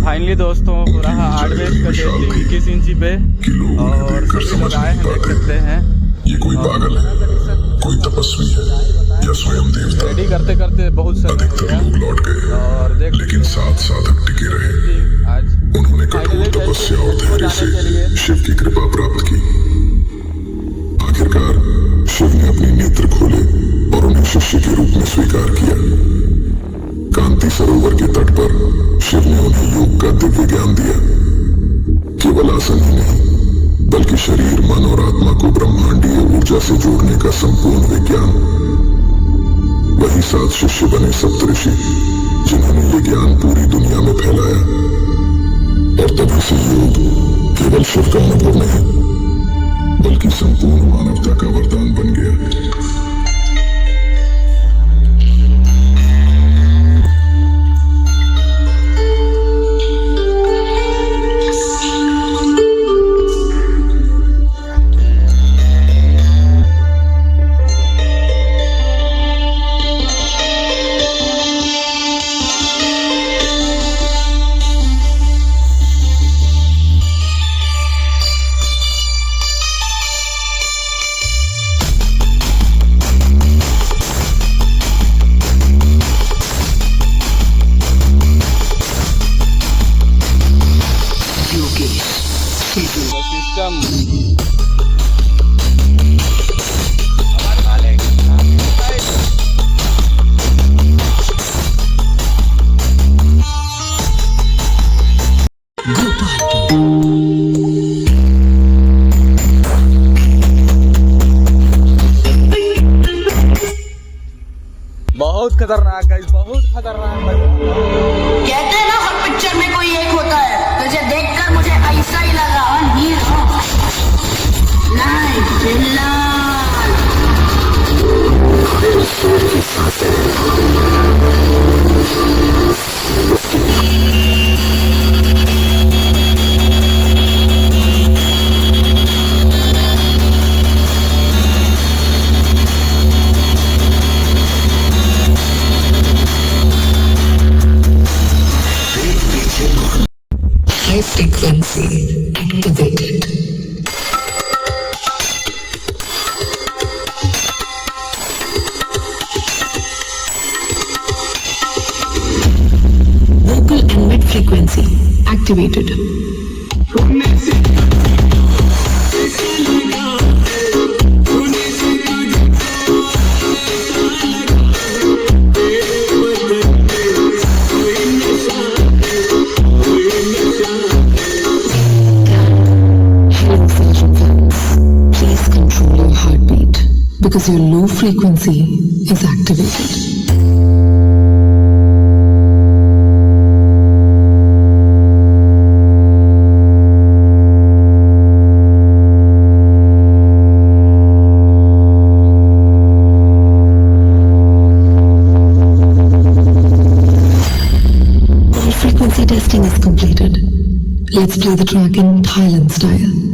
Finally दोस्तों हो रहा हार्डवेयर का टेस्टिंग 21 इंची पे और सभी लोग आए हैं, देख सकते हैं। ये कोई पागल है, कोई तपस्वी है या स्वयं देवता। रेडी करते करते बहुत समय हो गया लौट गए और देख लेकिन साथ साधक टिके रहे। आज उन्होंने कठोर तपस्या और धैर्य से शिव की कृपा प्राप्त की। आखिरकार शिव ने अपने नेत्र खोले और उन्हें शिष्य के रूप में स्वीकार किया। कांति सरोवर के तट पर शिव ने उन्हें योग का दिव्य ज्ञान दिया। केवल आसन ही नहीं बल्कि शरीर, मन और आत्मा को ब्रह्मांडीय ऊर्जा से जोड़ने का संपूर्ण विज्ञान। वही 7 शिष्य बने सप्तऋषि, जिन्होंने ये ज्ञान पूरी दुनिया में फैलाया। और तभी से योग केवल शिव का अनुभव नहीं बल्कि संपूर्ण मानवता का वरदान बन गया। बहुत खतरनाक है, बहुत खतरनाक है। कहते हैं ना हर पिक्चर में कोई एक होता है, तुझे देखकर मुझे ऐसा ही लगा। High frequency activated. Vocal and mid frequency activated. Because your low frequency is activated. All frequency testing is completed. Let's play the track in Thailand style.